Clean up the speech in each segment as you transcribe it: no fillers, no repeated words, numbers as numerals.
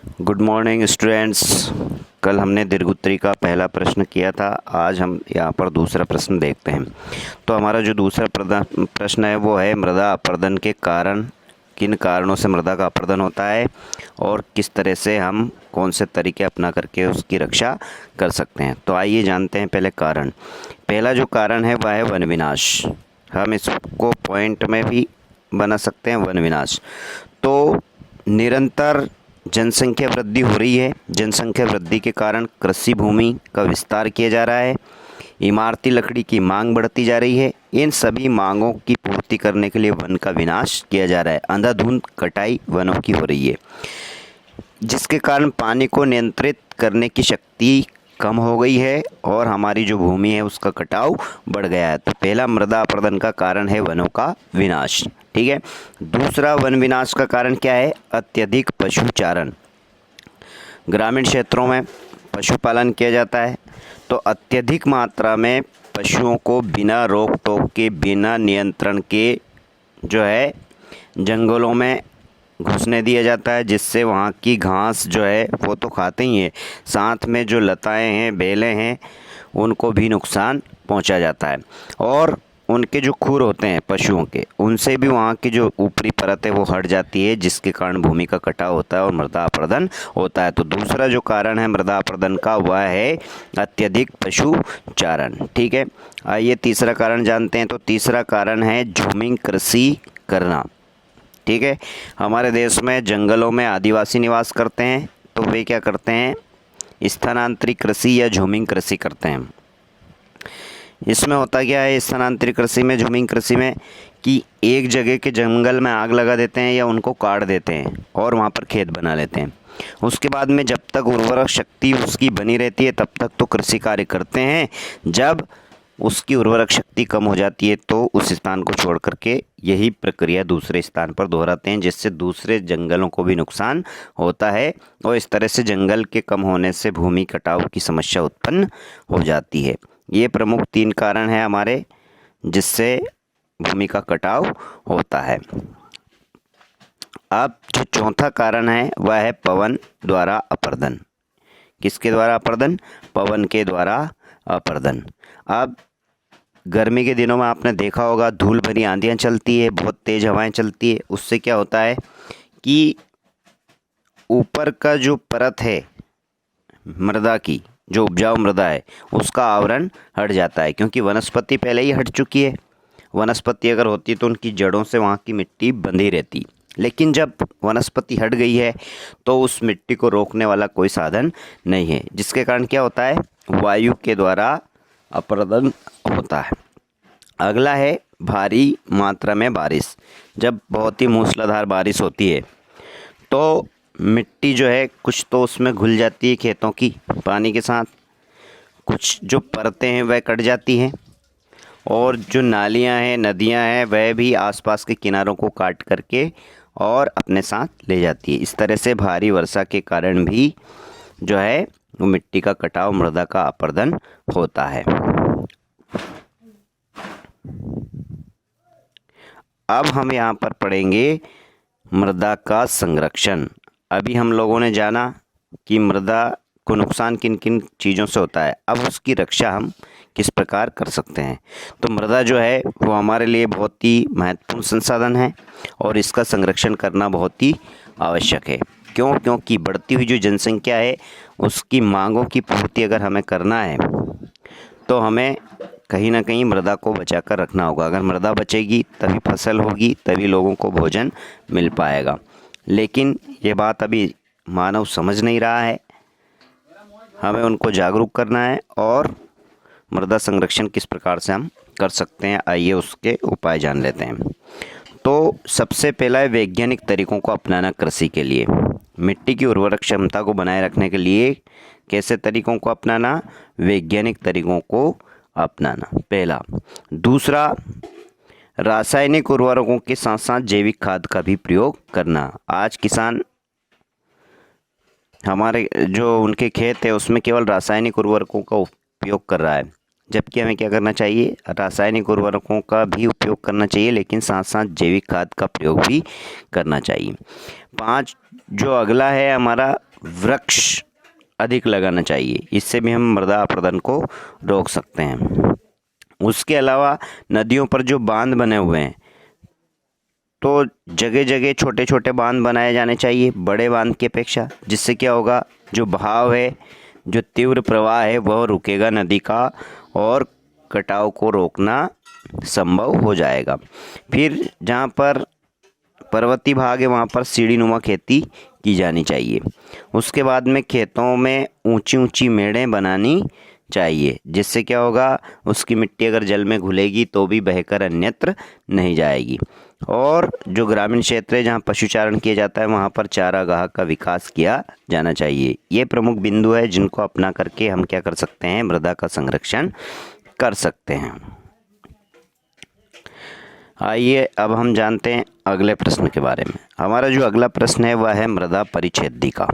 Good morning students. कल हमने दीर्घोत्तरी का पहला प्रश्न किया था। आज हम यहाँ पर दूसरा प्रश्न देखते हैं। तो हमारा जो दूसरा प्रश्न है वो है मृदा अपरदन के कारण, किन कारणों से मृदा का अपरदन होता है और किस तरह से हम कौन से तरीके अपना करके उसकी रक्षा कर सकते हैं। तो आइए जानते हैं पहले कारण। पहला जो कारण है वह है वन विनाश। हम इसको पॉइंट में भी बना सकते हैं, वन विनाश। तो निरंतर जनसंख्या वृद्धि हो रही है। जनसंख्या वृद्धि के कारण कृषि भूमि का विस्तार किया जा रहा है। इमारती लकड़ी की मांग बढ़ती जा रही है। इन सभी मांगों की पूर्ति करने के लिए वन का विनाश किया जा रहा है। अंधाधुंध कटाई वनों की हो रही है, जिसके कारण पानी को नियंत्रित करने की शक्ति कम हो गई है और हमारी जो भूमि है उसका कटाव बढ़ गया है। तो पहला मृदा अपरदन का कारण है वनों का विनाश। ठीक है। दूसरा वन विनाश का कारण क्या है? अत्यधिक पशुचारण। ग्रामीण क्षेत्रों में पशुपालन किया जाता है, तो अत्यधिक मात्रा में पशुओं को बिना रोक टोक के, बिना नियंत्रण के जो है जंगलों में घुसने दिया जाता है, जिससे वहाँ की घास जो है वो तो खाते ही हैं, साथ में जो लताएं हैं, बेलें हैं, उनको भी नुकसान पहुँचा जाता है। और उनके जो खुर होते हैं पशुओं के, उनसे भी वहाँ की जो ऊपरी परत है वो हट जाती है, जिसके कारण भूमि का कटाव होता है और मृदा अपरदन होता है। तो दूसरा जो कारण है मृदा अपरदन का वह है अत्यधिक पशुचारण। ठीक है। आइए तीसरा कारण जानते हैं। तो तीसरा कारण है झूमिंग कृषि करना। ठीक है। हमारे देश में जंगलों में आदिवासी निवास करते हैं, तो वे क्या करते हैं? स्थानांतरित कृषि या झूमिंग कृषि करते हैं। इसमें होता क्या है स्थानांतरित कृषि में, झूमिंग कृषि में, कि एक जगह के जंगल में आग लगा देते हैं या उनको काट देते हैं और वहाँ पर खेत बना लेते हैं। उसके बाद में जब तक उर्वरक शक्ति उसकी बनी रहती है तब तक तो कृषि कार्य करते हैं। जब उसकी उर्वरक शक्ति कम हो जाती है तो उस स्थान को छोड़ करके यही प्रक्रिया दूसरे स्थान पर दोहराते हैं, जिससे दूसरे जंगलों को भी नुकसान होता है और इस तरह से जंगल के कम होने से भूमि कटाव की समस्या उत्पन्न हो जाती है। ये प्रमुख 3 कारण हैं हमारे, जिससे भूमि का कटाव होता है। अब जो चौथा कारण है वह है पवन द्वारा अपरदन। किसके द्वारा अपरदन? पवन के द्वारा अपरदन। अब गर्मी के दिनों में आपने देखा होगा धूल भरी आंधियाँ चलती है, बहुत तेज़ हवाएं चलती है। उससे क्या होता है कि ऊपर का जो परत है मृदा की, जो उपजाऊ मृदा है, उसका आवरण हट जाता है, क्योंकि वनस्पति पहले ही हट चुकी है। वनस्पति अगर होती तो उनकी जड़ों से वहाँ की मिट्टी बंधी रहती, लेकिन जब वनस्पति हट गई है तो उस मिट्टी को रोकने वाला कोई साधन नहीं है, जिसके कारण क्या होता है? वायु के द्वारा अपरदन होता है। अगला है भारी मात्रा में बारिश। जब बहुत ही मूसलाधार बारिश होती है तो मिट्टी जो है कुछ तो उसमें घुल जाती है खेतों की पानी के साथ, कुछ जो परतें हैं वह कट जाती हैं और जो नालियां हैं, नदियां हैं, वह भी आसपास के किनारों को काट करके और अपने साथ ले जाती है। इस तरह से भारी वर्षा के कारण भी जो है वो मिट्टी का कटाव, मृदा का अपरदन होता है। अब हम यहाँ पर पढ़ेंगे मृदा का संरक्षण। अभी हम लोगों ने जाना कि मृदा को नुकसान किन किन चीज़ों से होता है, अब उसकी रक्षा हम किस प्रकार कर सकते हैं। तो मृदा जो है वो हमारे लिए बहुत ही महत्वपूर्ण संसाधन है और इसका संरक्षण करना बहुत ही आवश्यक है। क्यों? क्योंकि बढ़ती हुई जो जनसंख्या है उसकी मांगों की पूर्ति अगर हमें करना है तो हमें कहीं ना कहीं मृदा को बचा कर रखना होगा। अगर मृदा बचेगी तभी फसल होगी, तभी लोगों को भोजन मिल पाएगा। लेकिन ये बात अभी मानव समझ नहीं रहा है। हमें उनको जागरूक करना है और मृदा संरक्षण किस प्रकार से हम कर सकते हैं, आइए उसके उपाय जान लेते हैं। तो सबसे पहला है वैज्ञानिक तरीकों को अपनाना कृषि के लिए। मिट्टी की उर्वरक क्षमता को बनाए रखने के लिए कैसे तरीकों को अपनाना? वैज्ञानिक तरीकों को अपनाना, पहला। दूसरा, रासायनिक उर्वरकों के साथ साथ जैविक खाद का भी प्रयोग करना। आज किसान हमारे जो उनके खेत है उसमें केवल रासायनिक उर्वरकों का उपयोग कर रहा है, जबकि हमें क्या करना चाहिए? रासायनिक उर्वरकों का भी उपयोग करना चाहिए, लेकिन साथ साथ जैविक खाद का प्रयोग भी करना चाहिए। 5, जो अगला है हमारा वृक्ष अधिक लगाना चाहिए, इससे भी हम मृदा अपरदन को रोक सकते हैं। उसके अलावा नदियों पर जो बांध बने हुए हैं, तो जगह जगह छोटे छोटे बांध बनाए जाने चाहिए बड़े बांध की अपेक्षा, जिससे क्या होगा, जो बहाव है, जो तीव्र प्रवाह है वह रुकेगा नदी का, और कटाव को रोकना संभव हो जाएगा। फिर जहाँ पर पर्वतीय भाग है वहाँ पर सीढ़ीनुमा खेती की जानी चाहिए। उसके बाद में खेतों में ऊंची ऊंची मेड़ें बनानी चाहिए, जिससे क्या होगा, उसकी मिट्टी अगर जल में घुलेगी तो भी बहकर अन्यत्र नहीं जाएगी। और जो ग्रामीण क्षेत्र है जहाँ पशुचारण किया जाता है वहाँ पर चारागाह का विकास किया जाना चाहिए। ये प्रमुख बिंदु है जिनको अपना करके हम क्या कर सकते हैं, मृदा का संरक्षण कर सकते हैं। आइए अब हम जानते हैं अगले प्रश्न के बारे में। हमारा जो अगला प्रश्न है वह है मृदा परिच्छेदिका।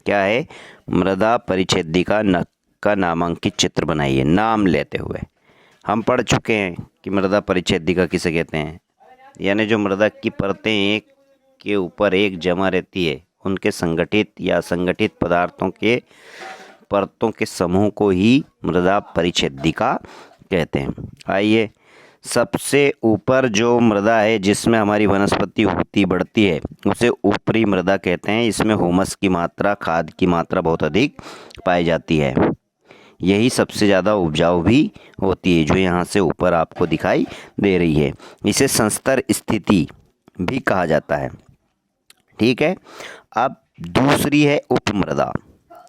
क्या है? मृदा परिच्छेदिका का नामांकित चित्र बनाइए। नाम लेते हुए हम पढ़ चुके हैं कि मृदा परिच्छेदिका किसे कहते हैं, यानी जो मृदा की परतें एक के ऊपर एक जमा रहती है, उनके संगठित या असंगठित पदार्थों के परतों के समूह को ही मृदा परिच्छेदिका कहते हैं। आइए, सबसे ऊपर जो मृदा है जिसमें हमारी वनस्पति होती बढ़ती है उसे ऊपरी मृदा कहते हैं। इसमें ह्यूमस की मात्रा, खाद की मात्रा बहुत अधिक पाई जाती है। यही सबसे ज़्यादा उपजाऊ भी होती है, जो यहाँ से ऊपर आपको दिखाई दे रही है। इसे संस्तर स्थिति भी कहा जाता है। ठीक है। अब दूसरी है उपमृदा।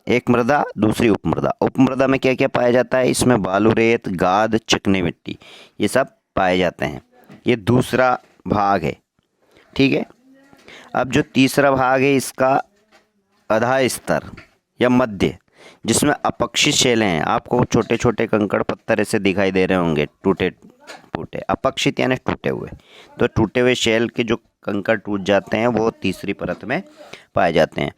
एक मृदा, दूसरी उपमृदा। उपमृदा में क्या क्या पाया जाता है? इसमें बालू, रेत, गाद, चिकनी मिट्टी, ये सब पाए जाते हैं। ये दूसरा भाग है। ठीक है। अब जो तीसरा भाग है इसका आधा स्तर या मध्य, जिसमें अपक्षित शैलें हैं। आपको छोटे छोटे कंकड़ पत्थर ऐसे दिखाई दे रहे होंगे, टूटे फूटे। अपक्षित यानी टूटे हुए। तो टूटे हुए शैल के जो कंकड़ टूट जाते हैं वो तीसरी परत में पाए जाते हैं।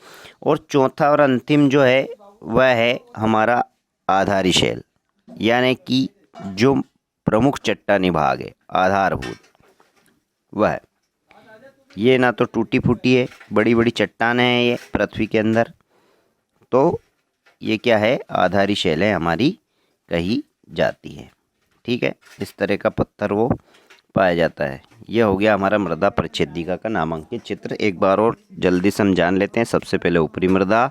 और चौथा और अंतिम जो है वह है हमारा आधारी शैल, यानी कि जो प्रमुख चट्टानी भाग है, आधारभूत, वह ये ना तो टूटी फूटी है, बड़ी बड़ी चट्टानें हैं ये पृथ्वी के अंदर, तो ये क्या है, आधारी शैलें हमारी कही जाती है। ठीक है। इस तरह का पत्थर वो पाया जाता है। ये हो गया हमारा मृदा परिच्छेदिका का नामांकित चित्र। एक बार और जल्दी से हम जान लेते हैं। सबसे पहले ऊपरी मृदा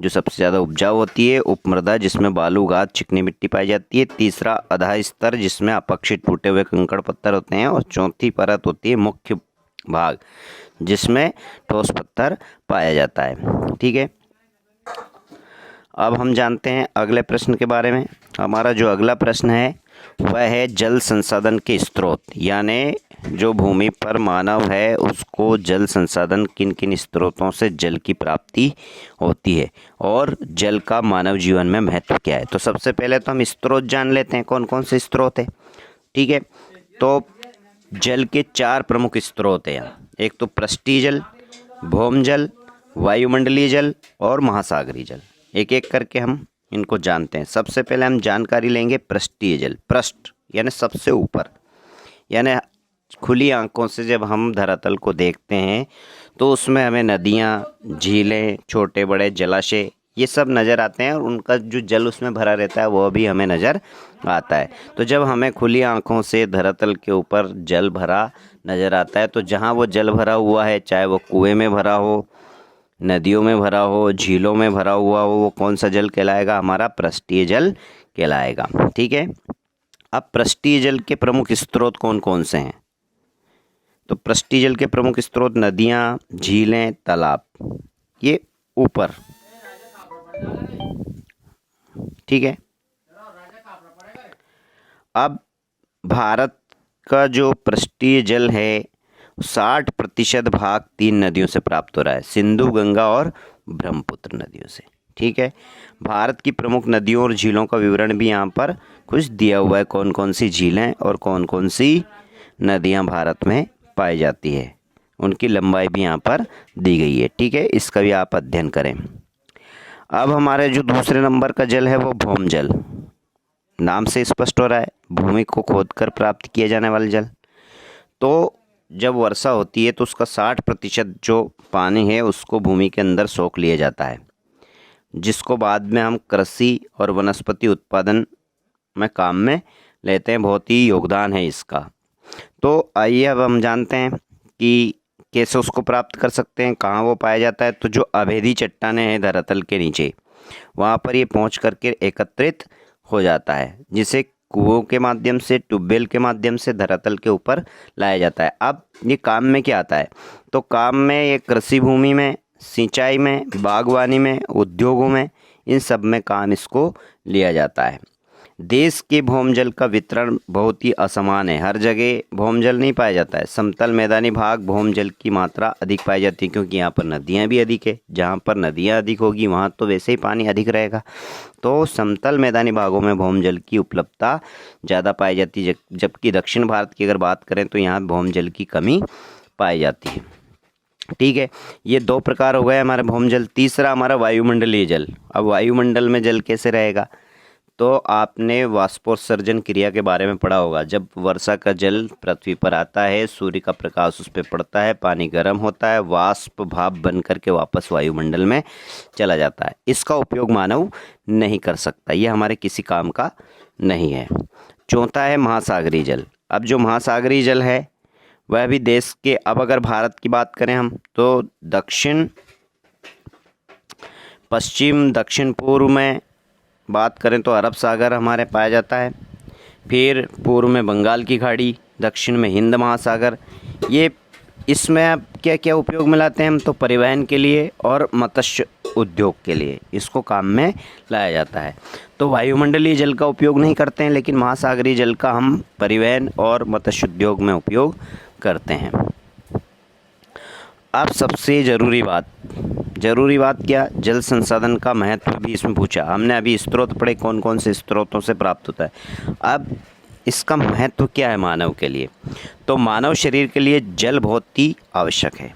जो सबसे ज़्यादा उपजाऊ होती है, उपमृदा जिसमें बालू, गाद, चिकनी मिट्टी पाई जाती है, तीसरा आधा स्तर जिसमें अपक्षित टूटे हुए कंकड़ पत्थर होते हैं, और चौथी परत होती है मुख्य भाग जिसमें ठोस पत्थर पाया जाता है। ठीक है। अब हम जानते हैं अगले प्रश्न के बारे में। हमारा जो अगला प्रश्न है वह है जल संसाधन के स्रोत, यानी जो भूमि पर मानव है उसको जल संसाधन किन किन स्रोतों से जल की प्राप्ति होती है, और जल का मानव जीवन में महत्व क्या है। तो सबसे पहले तो हम स्रोत जान लेते हैं, कौन कौन से स्रोत है। ठीक है। तो जल के 4 प्रमुख स्रोत हैं यहाँ। एक तो पृष्ठीय जल, भौम जल, वायुमंडलीय जल और महासागरीय जल। एक एक करके हम इनको जानते हैं। सबसे पहले हम जानकारी लेंगे पृष्ठीय जल। पृष्ठ यानी सबसे ऊपर, यानी खुली आंखों से जब हम धरातल को देखते हैं तो उसमें हमें नदियाँ, झीलें, छोटे बड़े जलाशय ये सब नज़र आते हैं, और उनका जो जल उसमें भरा रहता है वह भी हमें नज़र आता है। तो जब हमें खुली आंखों से धरातल के ऊपर जल भरा नज़र आता है, तो जहाँ वो जल भरा हुआ है, चाहे वो कुएं में भरा हो, नदियों में भरा हो, झीलों में भरा हुआ हो, वो कौन सा जल कहलाएगा? हमारा पृष्ठीय जल कहलाएगा। ठीक है। अब पृष्ठीय जल के प्रमुख स्रोत कौन कौन से हैं? तो पृष्ठीय जल के प्रमुख स्रोत नदियाँ, झीलें, तालाब, ये ऊपर। ठीक है। अब भारत का जो पृष्ठीय जल है 60% भाग 3 नदियों से प्राप्त हो रहा है, सिंधु, गंगा और ब्रह्मपुत्र नदियों से। ठीक है। भारत की प्रमुख नदियों और झीलों का विवरण भी यहाँ पर कुछ दिया हुआ है, कौन कौन सी झीलें और कौन कौन सी नदियाँ भारत में पाई जाती है, उनकी लंबाई भी यहाँ पर दी गई है। ठीक है। इसका भी आप अध्ययन करें। अब हमारे जो दूसरे नंबर का जल है वो भौम जल। नाम से स्पष्ट हो रहा है, भूमि को खोदकर प्राप्त किया जाने वाला जल। तो जब वर्षा होती है तो उसका 60% जो पानी है उसको भूमि के अंदर सोख लिया जाता है। जिसको बाद में हम कृषि और वनस्पति उत्पादन में काम में लेते हैं। बहुत ही योगदान है इसका। तो आइए अब हम जानते हैं कि कैसे उसको प्राप्त कर सकते हैं, कहाँ वो पाया जाता है। तो जो अभेदी चट्टानें हैं धरातल के नीचे, वहाँ पर ये पहुँच करके एकत्रित हो जाता है, जिसे कुओं के माध्यम से, ट्यूबवेल के माध्यम से धरातल के ऊपर लाया जाता है। अब ये काम में क्या आता है? तो काम में ये कृषि भूमि में, सिंचाई में, बागवानी में, उद्योगों में, इन सब में काम इसको लिया जाता है। देश के भौमजल का वितरण बहुत ही असमान है। हर जगह भौमजल नहीं पाया जाता है। समतल मैदानी भाग भौमजल की मात्रा अधिक पाई जाती है, क्योंकि यहाँ पर नदियाँ भी अधिक है। जहाँ पर नदियाँ अधिक होगी वहाँ तो वैसे ही पानी अधिक रहेगा। तो समतल मैदानी भागों में भौमजल की उपलब्धता ज़्यादा पाई जाती है, जबकि दक्षिण भारत की अगर बात करें तो यहाँ भौमजल की कमी पाई जाती है। ठीक है, ये दो प्रकार हो गए हमारे भौमजल। तीसरा हमारा वायुमंडलीय जल। अब वायुमंडल में जल कैसे रहेगा? तो आपने वाष्पोत्सर्जन क्रिया के बारे में पढ़ा होगा। जब वर्षा का जल पृथ्वी पर आता है, सूर्य का प्रकाश उस पर पड़ता है, पानी गर्म होता है, वाष्प भाप बन करके वापस वायुमंडल में चला जाता है। इसका उपयोग मानव नहीं कर सकता, ये हमारे किसी काम का नहीं है। चौथा है महासागरीय जल। अब जो महासागरीय जल है वह भी देश के, अब अगर भारत की बात करें हम, तो दक्षिण पश्चिम, दक्षिण पूर्व में बात करें तो अरब सागर हमारे पाया जाता है। फिर पूर्व में बंगाल की खाड़ी, दक्षिण में हिंद महासागर। ये इसमें अब क्या क्या उपयोग में लाते हैं हम? तो परिवहन के लिए और मत्स्य उद्योग के लिए इसको काम में लाया जाता है। तो वायुमंडलीय जल का उपयोग नहीं करते हैं, लेकिन महासागरीय जल का हम परिवहन और मत्स्य उद्योग में उपयोग करते हैं। अब सबसे ज़रूरी बात क्या? जल संसाधन का महत्व भी इसमें पूछा। हमने अभी स्रोत पढ़े, कौन कौन से स्रोतों से प्राप्त होता है। अब इसका महत्व क्या है मानव के लिए? तो मानव शरीर के लिए जल बहुत ही आवश्यक है।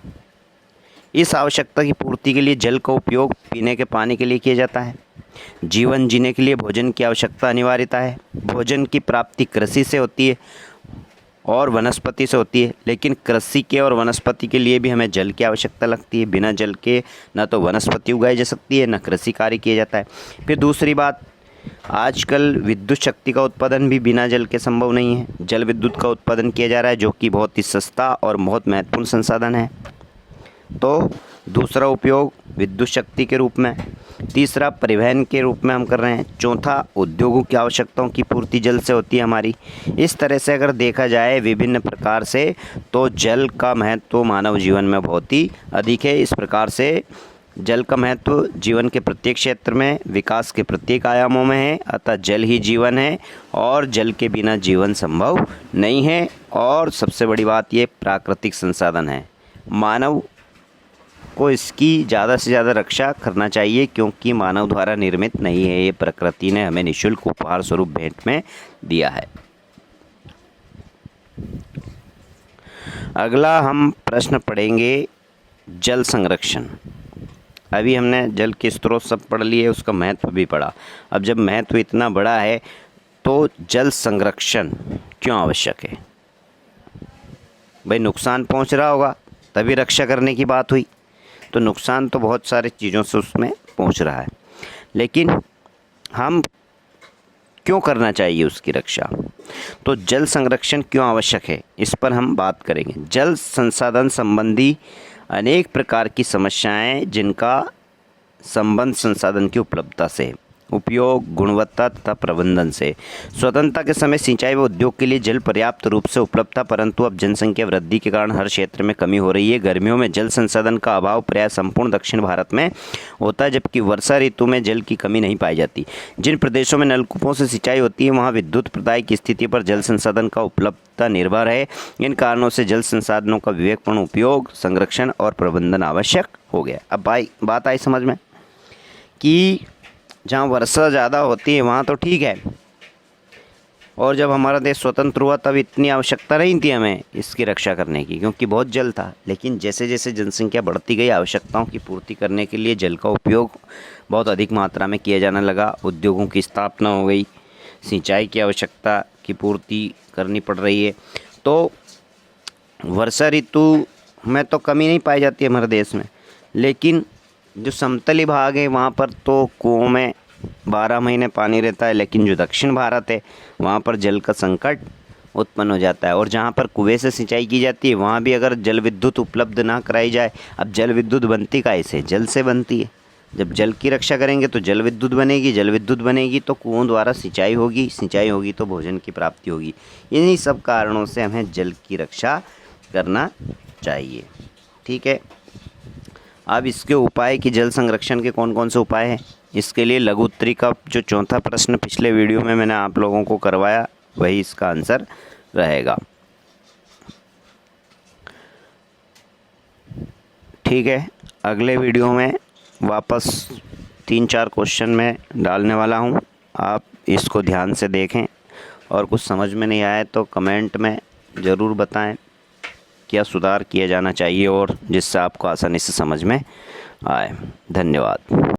इस आवश्यकता की पूर्ति के लिए जल का उपयोग पीने के पानी के लिए किया जाता है। जीवन जीने के लिए भोजन की आवश्यकता अनिवार्यता है। भोजन की प्राप्ति कृषि से होती है और वनस्पति से होती है, लेकिन कृषि के और वनस्पति के लिए भी हमें जल की आवश्यकता लगती है। बिना जल के न तो वनस्पति उगाई जा सकती है, न कृषि कार्य किया जाता है। फिर दूसरी बात, आजकल विद्युत शक्ति का उत्पादन भी बिना जल के संभव नहीं है। जल विद्युत का उत्पादन किया जा रहा है, जो कि बहुत ही सस्ता और बहुत महत्वपूर्ण संसाधन है। तो दूसरा उपयोग विद्युत शक्ति के रूप में, तीसरा परिवहन के रूप में हम कर रहे हैं, चौथा उद्योगों की आवश्यकताओं की पूर्ति जल से होती है हमारी। इस तरह से अगर देखा जाए विभिन्न प्रकार से, तो जल का महत्व मानव जीवन में बहुत ही अधिक है। इस प्रकार से जल का महत्व जीवन के प्रत्येक क्षेत्र में, विकास के प्रत्येक आयामों में है। अतः जल ही जीवन है और जल के बिना जीवन संभव नहीं है। और सबसे बड़ी बात, ये प्राकृतिक संसाधन है। मानव को इसकी ज़्यादा से ज़्यादा रक्षा करना चाहिए, क्योंकि मानव द्वारा निर्मित नहीं है, ये प्रकृति ने हमें निःशुल्क उपहार स्वरूप भेंट में दिया है। अगला हम प्रश्न पढ़ेंगे जल संरक्षण। अभी हमने जल के स्रोत सब पढ़ लिए, उसका महत्व भी पढ़ा। अब जब महत्व इतना बड़ा है तो जल संरक्षण क्यों आवश्यक है? भाई नुकसान पहुंच रहा होगा तभी रक्षा करने की बात हुई। तो नुकसान तो बहुत सारी चीज़ों से उसमें पहुंच रहा है, लेकिन हम क्यों करना चाहिए उसकी रक्षा? तो जल संरक्षण क्यों आवश्यक है, इस पर हम बात करेंगे। जल संसाधन संबंधी अनेक प्रकार की समस्याएं जिनका संबंध संसाधन की उपलब्धता से, उपयोग, गुणवत्ता तथा प्रबंधन से। स्वतंत्रता के समय सिंचाई व उद्योग के लिए जल पर्याप्त रूप से उपलब्ध था, परंतु अब जनसंख्या वृद्धि के कारण हर क्षेत्र में कमी हो रही है। गर्मियों में जल संसाधन का अभाव प्रायः संपूर्ण दक्षिण भारत में होता है, जबकि वर्षा ऋतु में जल की कमी नहीं पाई जाती। जिन प्रदेशों में नलकूपों से सिंचाई होती है वहाँ विद्युत प्रदाय की स्थिति पर जल संसाधन का उपलब्धता निर्भर है। इन कारणों से जल संसाधनों का विवेकपूर्ण उपयोग, संरक्षण और प्रबंधन आवश्यक हो गया। अब भाई बात आई समझ में कि जहाँ वर्षा ज़्यादा होती है वहाँ तो ठीक है, और जब हमारा देश स्वतंत्र हुआ तब इतनी आवश्यकता नहीं थी हमें इसकी रक्षा करने की, क्योंकि बहुत जल था। लेकिन जैसे जैसे जनसंख्या बढ़ती गई, आवश्यकताओं की पूर्ति करने के लिए जल का उपयोग बहुत अधिक मात्रा में किया जाने लगा। उद्योगों की स्थापना हो गई, सिंचाई की आवश्यकता की पूर्ति करनी पड़ रही है। तो वर्षा ऋतु में तो कमी नहीं पाई जाती हमारे देश में, लेकिन जो समतली भाग है वहाँ पर तो कुओं में 12 महीने पानी रहता है, लेकिन जो दक्षिण भारत है वहाँ पर जल का संकट उत्पन्न हो जाता है। और जहाँ पर कुएं से सिंचाई की जाती है वहाँ भी अगर जल विद्युत उपलब्ध ना कराई जाए, अब जल विद्युत बनती कैसे? जल से बनती है। जब जल की रक्षा करेंगे तो जल विद्युत बनेगी, जल विद्युत बनेगी तो कुओं द्वारा सिंचाई होगी, सिंचाई होगी तो भोजन की प्राप्ति होगी। इन्हीं सब कारणों से हमें जल की रक्षा करना चाहिए। ठीक है। अब इसके उपाय कि जल संरक्षण के कौन कौन से उपाय हैं, इसके लिए लघु उत्तरी का जो चौथा प्रश्न पिछले वीडियो में मैंने आप लोगों को करवाया वही इसका आंसर रहेगा। ठीक है। अगले वीडियो में वापस 3-4 क्वेश्चन में डालने वाला हूँ, आप इसको ध्यान से देखें और कुछ समझ में नहीं आए तो कमेंट में ज़रूर बताएं क्या सुधार किया जाना चाहिए और जिससे आपको आसानी से समझ में आए। धन्यवाद।